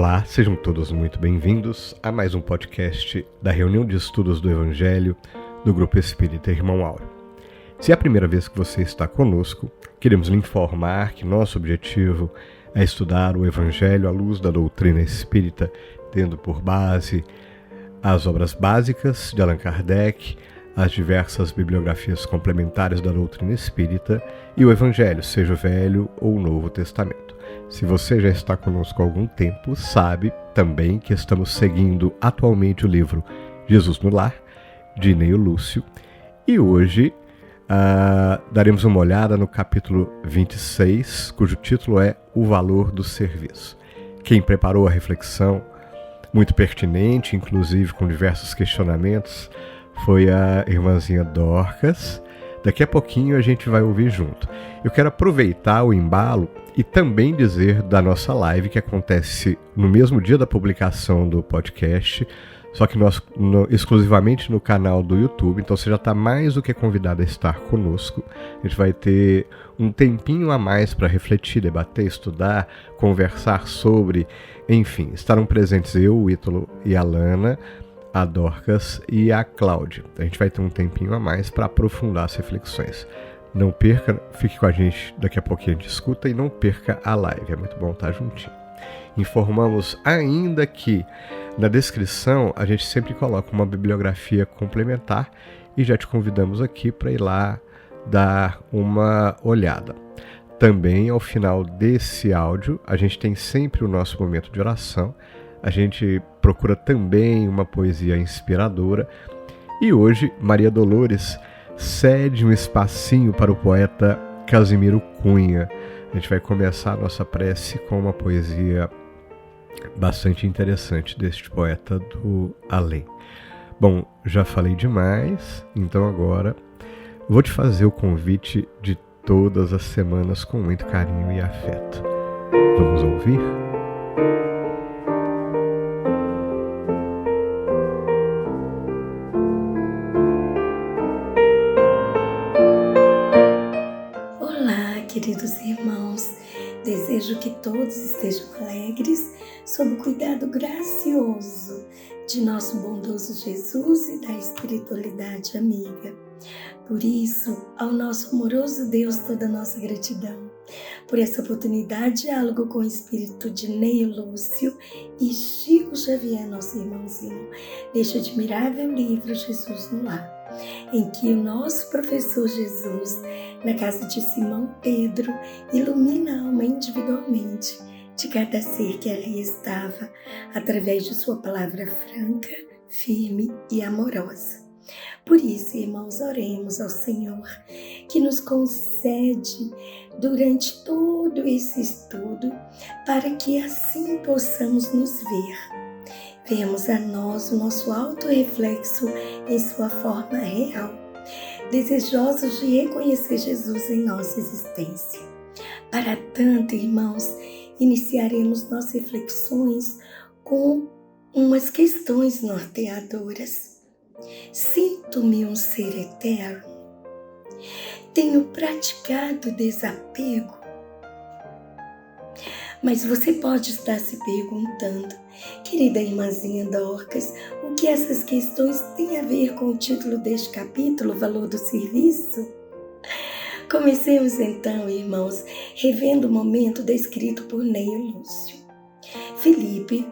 Olá, sejam todos muito bem-vindos a mais um podcast da reunião de estudos do Evangelho do Grupo Espírita Irmão Áureo. Se é a primeira vez que você está conosco, queremos lhe informar que nosso objetivo é estudar o Evangelho à luz da doutrina espírita, tendo por base as obras básicas de Allan Kardec, as diversas bibliografias complementares da doutrina espírita e o Evangelho, seja o Velho ou o Novo Testamento. Se você já está conosco há algum tempo, sabe também que estamos seguindo atualmente o livro Jesus no Lar, de Ineio Lúcio, e hoje daremos uma olhada no capítulo 26, cujo título é O Valor do Serviço. Quem preparou a reflexão, muito pertinente, inclusive com diversos questionamentos, foi a irmãzinha Dorcas. Daqui a pouquinho a gente vai ouvir junto. Eu quero aproveitar o embalo e também dizer da nossa live que acontece no mesmo dia da publicação do podcast, só que exclusivamente no canal do YouTube, então você já está mais do que convidado a estar conosco. A gente vai ter um tempinho a mais para refletir, debater, estudar, conversar sobre, enfim, estarão presentes eu, o Ítalo e a Lana, a Dorcas e a Cláudia. A gente vai ter um tempinho a mais para aprofundar as reflexões. Não perca, fique com a gente, daqui a pouquinho a gente escuta e não perca a live, é muito bom estar juntinho. Informamos ainda que na descrição a gente sempre coloca uma bibliografia complementar e já te convidamos aqui para ir lá dar uma olhada. Também ao final desse áudio a gente tem sempre o nosso momento de oração, a gente procura também uma poesia inspiradora e hoje Maria Dolores cede um espacinho para o poeta Casimiro Cunha. A gente vai começar a nossa prece com uma poesia bastante interessante deste poeta do além. Bom, já falei demais, então agora vou te fazer o convite de todas as semanas com muito carinho e afeto. Vamos ouvir? Queridos irmãos, desejo que todos estejam alegres sob o cuidado gracioso de nosso bondoso Jesus e da espiritualidade amiga. Por isso, ao nosso amoroso Deus, toda a nossa gratidão por essa oportunidade de diálogo com o espírito de Ineio Lúcio e Chico Xavier, nosso irmãozinho, neste admirável livro Jesus no Lar, em que o nosso professor Jesus, na casa de Simão Pedro, ilumina a alma individualmente de cada ser que ali estava, através de sua palavra franca, firme e amorosa. Por isso, irmãos, oremos ao Senhor, que nos concede durante todo esse estudo, para que assim possamos nos ver. Vemos a nós o nosso autorreflexo em sua forma real, desejosos de reconhecer Jesus em nossa existência. Para tanto, irmãos, iniciaremos nossas reflexões com umas questões norteadoras. Sinto-me um ser eterno? Tenho praticado desapego? Mas você pode estar se perguntando, querida irmãzinha Dorcas, o que essas questões têm a ver com o título deste capítulo, Valor do Serviço? Comecemos então, irmãos, revendo o momento descrito por Ineio Lúcio. Filipe,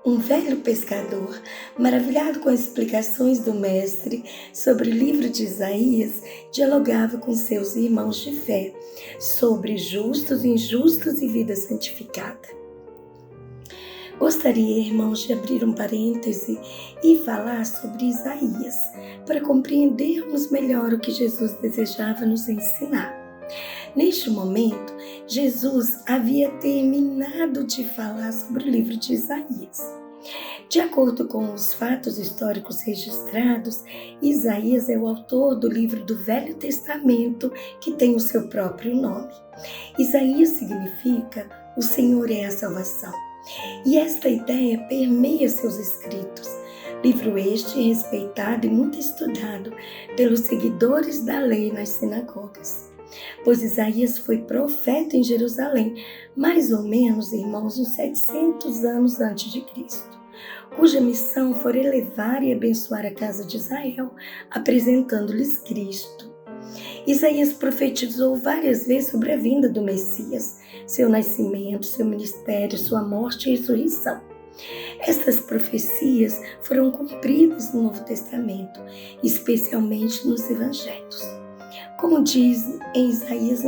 um velho pescador, maravilhado com as explicações do mestre sobre o livro de Isaías, dialogava com seus irmãos de fé sobre justos, injustos e vida santificada. Gostaria, irmãos, de abrir um parêntese e falar sobre Isaías, para compreendermos melhor o que Jesus desejava nos ensinar. Neste momento, Jesus havia terminado de falar sobre o livro de Isaías. De acordo com os fatos históricos registrados, Isaías é o autor do livro do Velho Testamento, que tem o seu próprio nome. Isaías significa o Senhor é a salvação. E esta ideia permeia seus escritos. Livro este respeitado e muito estudado pelos seguidores da lei nas sinagogas. pois Isaías foi profeta em Jerusalém, mais ou menos, irmãos, uns 700 anos antes de Cristo, cuja missão foi elevar e abençoar a casa de Israel, apresentando-lhes Cristo. Isaías profetizou várias vezes sobre a vinda do Messias, seu nascimento, seu ministério, sua morte e ressurreição. Estas profecias foram cumpridas no Novo Testamento, especialmente nos Evangelhos. Como diz em Isaías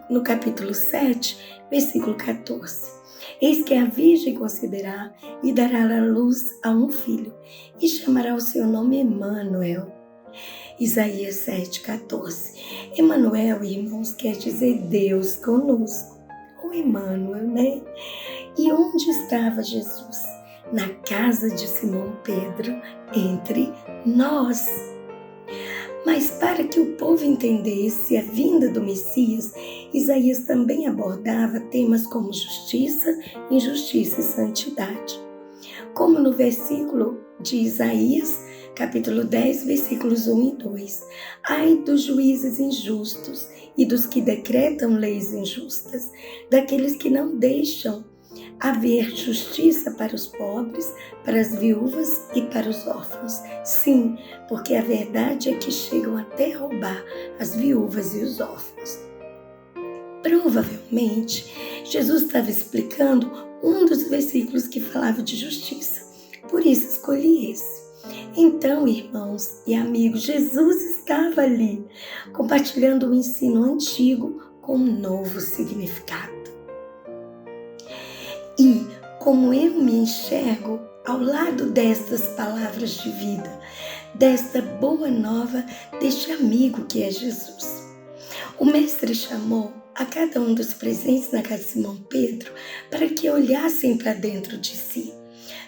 no capítulo 7, versículo 14. Eis que a virgem conceberá e dará à luz a um filho, e chamará o seu nome Emanuel. Isaías 7,14. Emanuel, irmãos, quer dizer Deus conosco. O Emanuel, né? E onde estava Jesus? Na casa de Simão Pedro, entre nós. Mas para que o povo entendesse a vinda do Messias, Isaías também abordava temas como justiça, injustiça e santidade. Como no versículo de Isaías, capítulo 10, versículos 1 e 2. Ai dos juízes injustos e dos que decretam leis injustas, daqueles que não deixam haver justiça para os pobres, para as viúvas e para os órfãos. Sim, porque a verdade é que chegam até roubar as viúvas e os órfãos. Provavelmente, Jesus estava explicando um dos versículos que falava de justiça. Por isso escolhi esse. Então, irmãos e amigos, Jesus estava ali, compartilhando o ensino antigo com um novo significado. E como eu me enxergo ao lado destas palavras de vida, desta boa nova, deste amigo que é Jesus. O mestre chamou a cada um dos presentes na casa de Simão Pedro para que olhassem para dentro de si,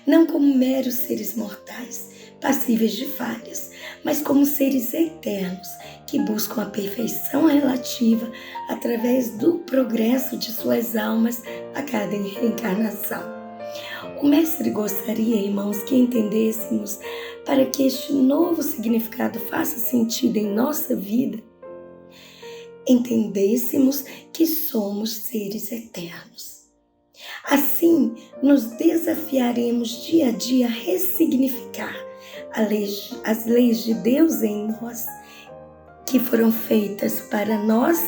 não como meros seres mortais, passíveis de falhas, mas como seres eternos que buscam a perfeição relativa através do progresso de suas almas a cada reencarnação. O mestre gostaria, irmãos, que entendêssemos, para que este novo significado faça sentido em nossa vida, entendêssemos que somos seres eternos. Assim, nos desafiaremos dia a dia a ressignificar as leis de Deus em nós, que foram feitas para nós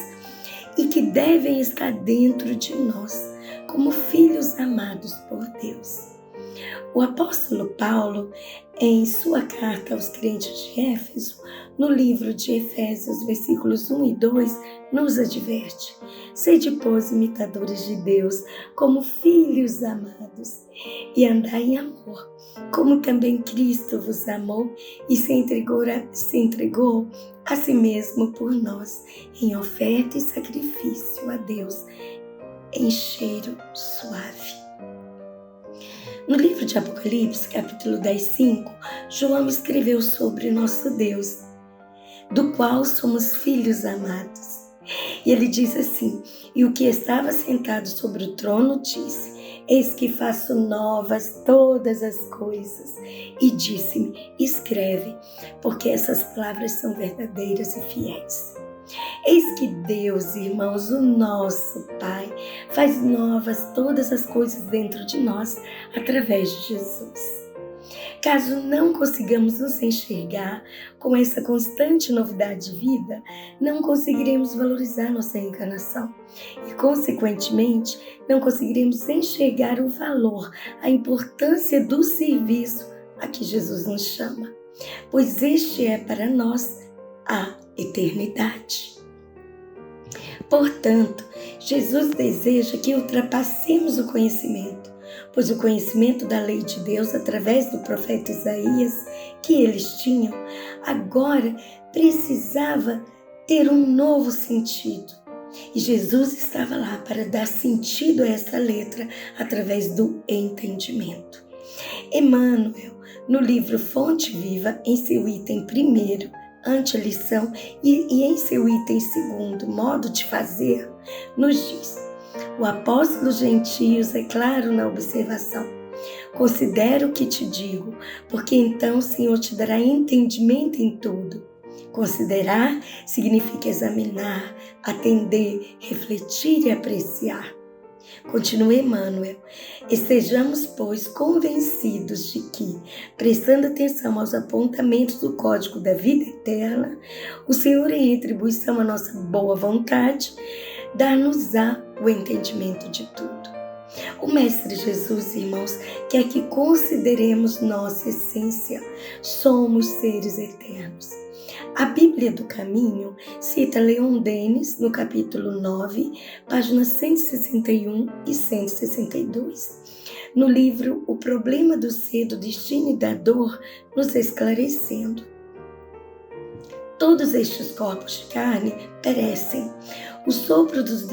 e que devem estar dentro de nós, como filhos amados por Deus. O apóstolo Paulo, em sua carta aos crentes de Éfeso, no livro de Efésios, versículos 1 e 2, nos adverte: sede, pois, imitadores de Deus, como filhos amados, e andai em amor, como também Cristo vos amou e se entregou a si mesmo por nós, em oferta e sacrifício a Deus, em cheiro suave. No livro de Apocalipse, capítulo 10, 5, João escreveu sobre nosso Deus, do qual somos filhos amados. E ele diz assim: e o que estava sentado sobre o trono disse: eis que faço novas todas as coisas. E disse-me: escreve, porque essas palavras são verdadeiras e fiéis. Eis que Deus, irmãos, o nosso Pai, faz novas todas as coisas dentro de nós, através de Jesus. Caso não consigamos nos enxergar com essa constante novidade de vida, não conseguiremos valorizar nossa reencarnação e, consequentemente, não conseguiremos enxergar o valor, a importância do serviço a que Jesus nos chama, pois este é para nós a eternidade. Portanto, Jesus deseja que ultrapassemos o conhecimento, pois o conhecimento da lei de Deus através do profeta Isaías que eles tinham, agora precisava ter um novo sentido. E Jesus estava lá para dar sentido a essa letra através do entendimento. Emmanuel, no livro Fonte Viva, em seu item 1º, ante a lição, e em seu item 2º, modo de fazer, nos diz: o apóstolo Gentios é claro na observação: considera o que te digo, porque então o Senhor te dará entendimento em tudo. Considerar significa examinar, atender, refletir e apreciar. Continua Emmanuel: estejamos, pois, convencidos de que, prestando atenção aos apontamentos do Código da Vida Eterna, o Senhor, em retribuição à nossa boa vontade, dar-nos-á o entendimento de tudo. O Mestre Jesus, irmãos, quer que consideremos nossa essência. Somos seres eternos. A Bíblia do Caminho cita Leon Denis no capítulo 9, páginas 161 e 162. No livro O Problema do Ser, do Destino e da Dor, nos esclarecendo: todos estes corpos de carne perecem. O sopro dos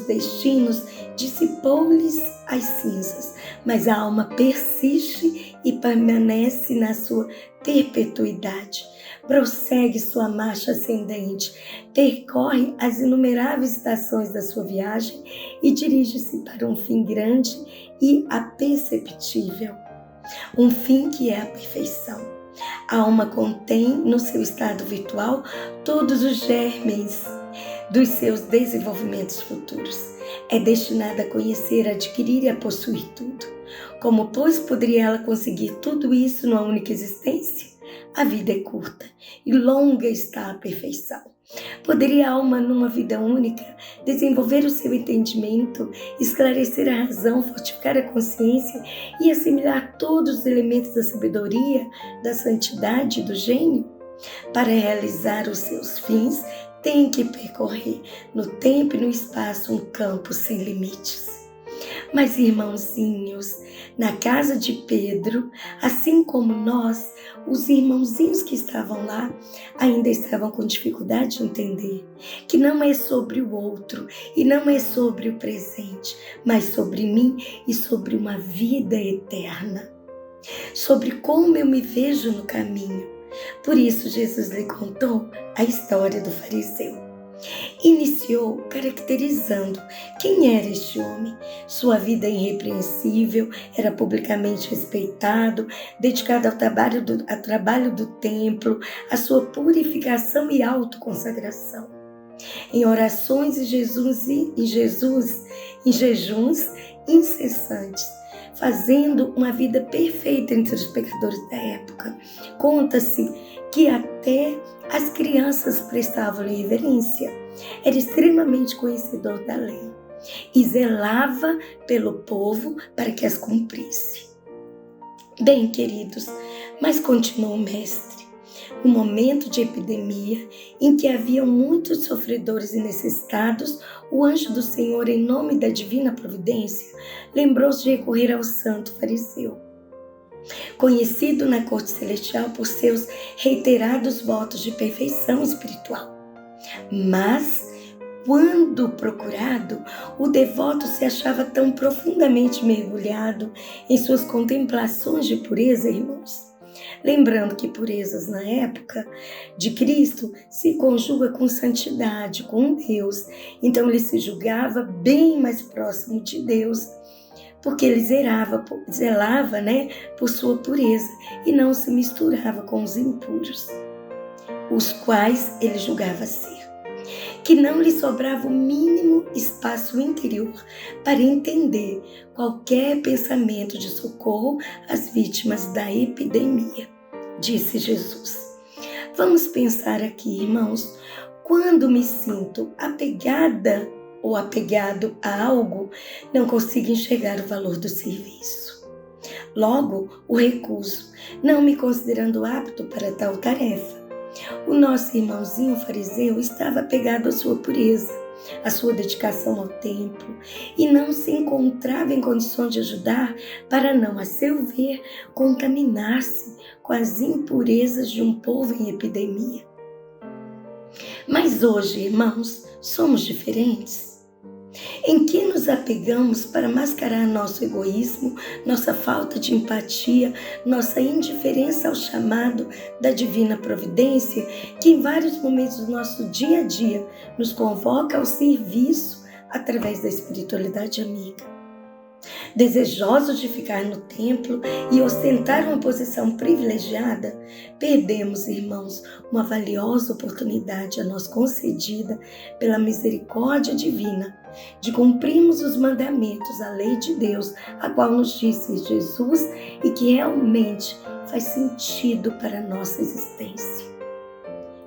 destinos dissipou-lhes as cinzas, mas a alma persiste e permanece na sua perpetuidade. Prossegue sua marcha ascendente, percorre as inumeráveis estações da sua viagem e dirige-se para um fim grande e aperceptível, um fim que é a perfeição. A alma contém no seu estado virtual todos os germes dos seus desenvolvimentos futuros. É destinada a conhecer, adquirir e a possuir tudo. Como, pois, poderia ela conseguir tudo isso numa única existência? A vida é curta e longa está a perfeição. Poderia a alma, numa vida única, desenvolver o seu entendimento, esclarecer a razão, fortificar a consciência e assimilar todos os elementos da sabedoria, da santidade e do gênio? Para realizar os seus fins, tem que percorrer no tempo e no espaço um campo sem limites. Mas, irmãozinhos, na casa de Pedro, assim como nós, os irmãozinhos que estavam lá ainda estavam com dificuldade de entender que não é sobre o outro e não é sobre o presente, mas sobre mim e sobre uma vida eterna, sobre como eu me vejo no caminho. Por isso, Jesus lhe contou a história do fariseu. Iniciou caracterizando quem era este homem. Sua vida irrepreensível, era publicamente respeitado, dedicado ao trabalho do templo, à sua purificação e autoconsagração. Em orações e jejuns incessantes, fazendo uma vida perfeita entre os pecadores da época. Conta-se que até as crianças prestavam-lhe reverência. Era extremamente conhecedor da lei e zelava pelo povo para que as cumprisse. Bem, queridos, mas continuou o mestre. No momento de epidemia, em que haviam muitos sofredores e necessitados, o anjo do Senhor, em nome da divina providência, lembrou-se de recorrer ao santo fariseu, conhecido na corte celestial por seus reiterados votos de perfeição espiritual. Mas, quando procurado, o devoto se achava tão profundamente mergulhado em suas contemplações de pureza, irmãos. Lembrando que purezas na época de Cristo se conjuga com santidade, com Deus. Então ele se julgava bem mais próximo de Deus, porque ele zelava, por sua pureza e não se misturava com os impuros, os quais ele julgava ser. Que não lhe sobrava o mínimo espaço interior para entender qualquer pensamento de socorro às vítimas da epidemia, disse Jesus. Vamos pensar aqui, irmãos, quando me sinto apegada ou apegado a algo, não consigo enxergar o valor do serviço. Logo, o recuso, não me considerando apto para tal tarefa. O nosso irmãozinho fariseu estava apegado à sua pureza, à sua dedicação ao templo, e não se encontrava em condições de ajudar para não, a seu ver, contaminar-se com as impurezas de um povo em epidemia. Mas hoje, irmãos, somos diferentes. Em que nos apegamos para mascarar nosso egoísmo, nossa falta de empatia, nossa indiferença ao chamado da divina providência, que em vários momentos do nosso dia a dia nos convoca ao serviço através da espiritualidade amiga. Desejosos de ficar no templo e ostentar uma posição privilegiada, perdemos, irmãos, uma valiosa oportunidade a nós concedida pela misericórdia divina de cumprirmos os mandamentos, a lei de Deus, a qual nos disse Jesus e que realmente faz sentido para a nossa existência.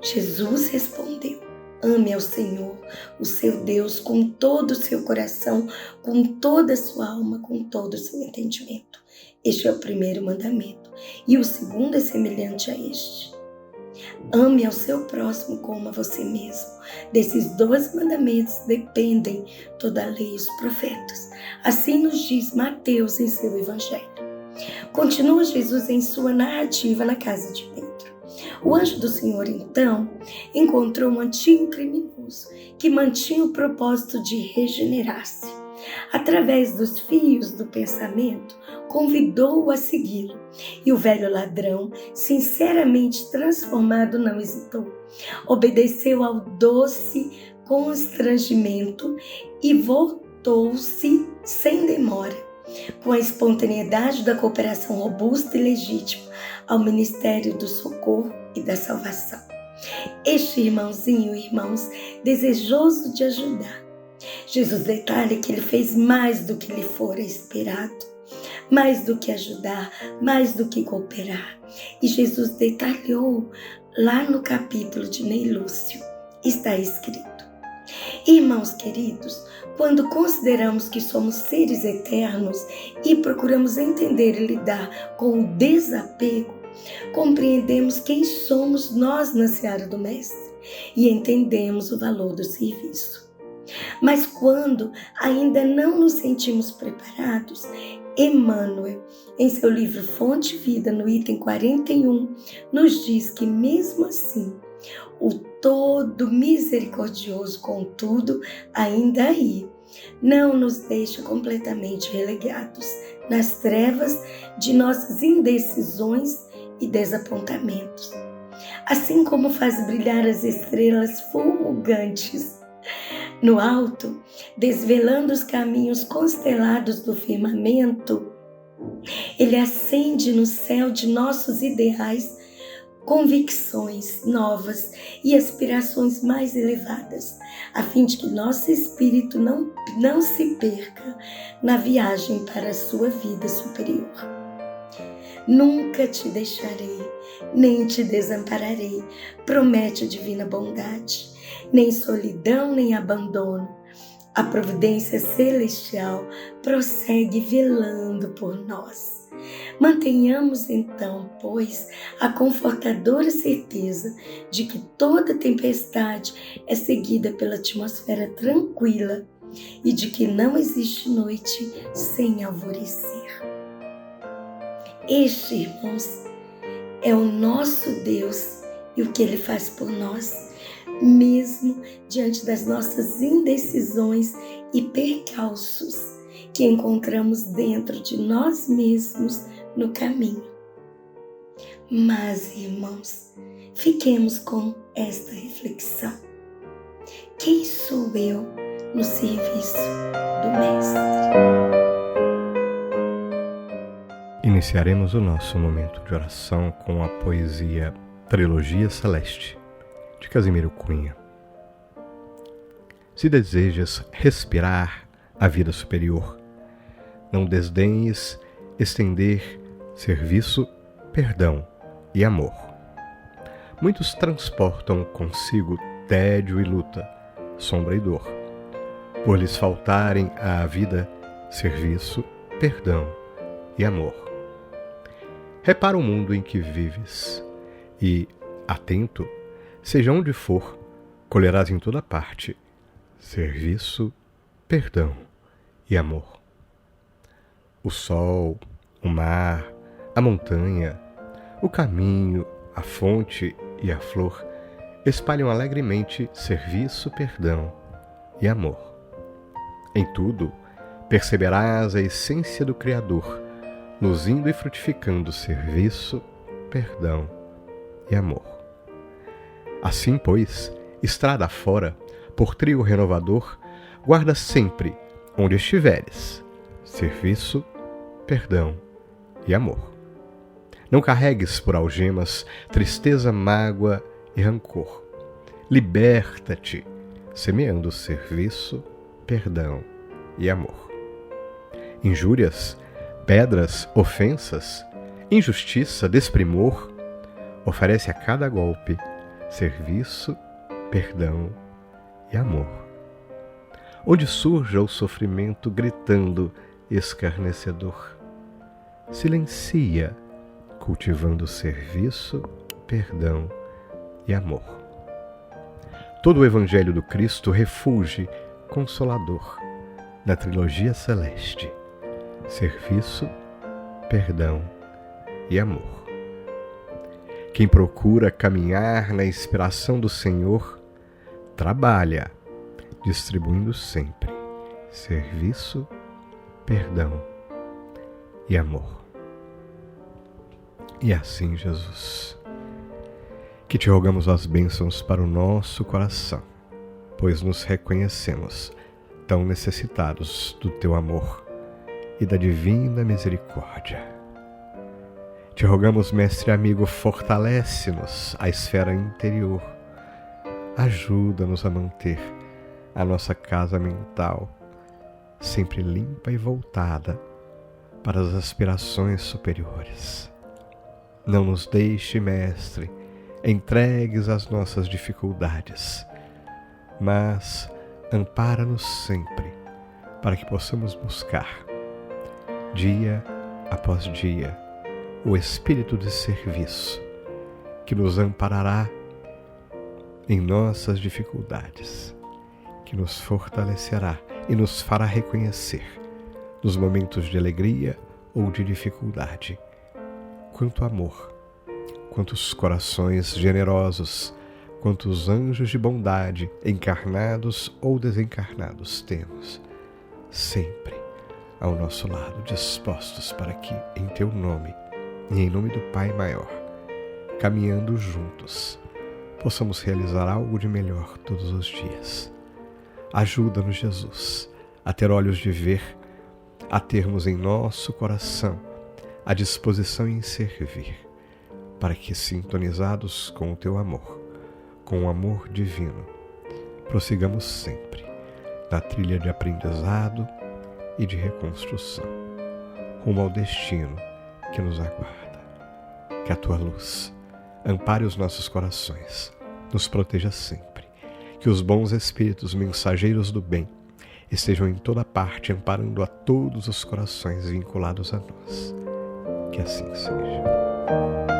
Jesus respondeu: ame ao Senhor, o seu Deus, com todo o seu coração, com toda a sua alma, com todo o seu entendimento. Este é o primeiro mandamento. E o segundo é semelhante a este: ame ao seu próximo como a você mesmo. Desses 2 mandamentos dependem toda a lei e os profetas. Assim nos diz Mateus em seu evangelho. Continua Jesus em sua narrativa na casa de Pedro. O anjo do Senhor, então, encontrou um antigo criminoso que mantinha o propósito de regenerar-se. Através dos fios do pensamento, convidou-o a segui-lo. E o velho ladrão, sinceramente transformado, não hesitou. Obedeceu ao doce constrangimento e voltou-se sem demora, com a espontaneidade da cooperação robusta e legítima, ao ministério do socorro e da salvação. Este irmãozinho, irmãos, desejoso de ajudar, Jesus detalha que ele fez mais do que lhe fora esperado, mais do que ajudar, mais do que cooperar. E Jesus detalhou lá no capítulo de Ney Lúcio, está escrito: irmãos queridos, quando consideramos que somos seres eternos e procuramos entender e lidar com o desapego, compreendemos quem somos nós na seara do Mestre e entendemos o valor do serviço. Mas quando ainda não nos sentimos preparados, Emmanuel, em seu livro Fonte e Vida, no item 41, nos diz que mesmo assim, o todo misericordioso, contudo, ainda aí, não nos deixa completamente relegados nas trevas de nossas indecisões e desapontamentos. Assim como faz brilhar as estrelas fulgurantes no alto, desvelando os caminhos constelados do firmamento, ele acende no céu de nossos ideais convicções novas e aspirações mais elevadas, a fim de que nosso espírito não se perca na viagem para a sua vida superior. Nunca te deixarei, nem te desampararei, promete a divina bondade. Nem solidão, nem abandono. A providência celestial prossegue velando por nós. Mantenhamos então, pois, a confortadora certeza de que toda tempestade é seguida pela atmosfera tranquila e de que não existe noite sem alvorecer. Este, irmãos, é o nosso Deus e o que Ele faz por nós, mesmo diante das nossas indecisões e percalços que encontramos dentro de nós mesmos no caminho. Mas, irmãos, fiquemos com esta reflexão: quem sou eu no serviço do Mestre? Iniciaremos o nosso momento de oração com a poesia Trilogia Celeste, de Casimiro Cunha. Se desejas respirar a vida superior, não desdenhes estender serviço, perdão e amor. Muitos transportam consigo tédio e luta, sombra e dor, por lhes faltarem à vida serviço, perdão e amor. Repara o mundo em que vives e, atento, seja onde for, colherás em toda parte serviço, perdão e amor. O sol, o mar, a montanha, o caminho, a fonte e a flor espalham alegremente serviço, perdão e amor. Em tudo, perceberás a essência do Criador, luzindo e frutificando serviço, perdão e amor. Assim, pois, estrada fora, por trio renovador, guarda sempre, onde estiveres, serviço, perdão e amor. Não carregues por algemas tristeza, mágoa e rancor. Liberta-te, semeando serviço, perdão e amor. Injúrias, pedras, ofensas, injustiça, desprimor, oferece a cada golpe serviço, perdão e amor. Onde surja o sofrimento gritando escarnecedor, silencia, cultivando serviço, perdão e amor. Todo o Evangelho do Cristo refúgio consolador na trilogia celeste, serviço, perdão e amor. Quem procura caminhar na inspiração do Senhor, trabalha, distribuindo sempre serviço, perdão e amor. E assim, Jesus, que te rogamos as bênçãos para o nosso coração, pois nos reconhecemos tão necessitados do teu amor e da divina misericórdia. Te rogamos, mestre amigo, fortalece-nos a esfera interior. Ajuda-nos a manter a nossa casa mental sempre limpa e voltada para as aspirações superiores. Não nos deixe, mestre, entregues às nossas dificuldades, mas ampara-nos sempre para que possamos buscar, dia após dia, o espírito de serviço que nos amparará em nossas dificuldades, que nos fortalecerá e nos fará reconhecer, nos momentos de alegria ou de dificuldade, quanto amor, quantos corações generosos, quantos anjos de bondade, encarnados ou desencarnados, temos, sempre ao nosso lado, dispostos para que, em teu nome e em nome do Pai Maior, caminhando juntos, possamos realizar algo de melhor todos os dias. Ajuda-nos, Jesus, a ter olhos de ver, a termos em nosso coração a disposição em servir, para que, sintonizados com o teu amor, com o amor divino, prossigamos sempre na trilha de aprendizado e de reconstrução, rumo ao destino que nos aguarda. Que a tua luz ampare os nossos corações, nos proteja sempre, que os bons espíritos mensageiros do bem estejam em toda parte amparando a todos os corações vinculados a nós. Que assim seja.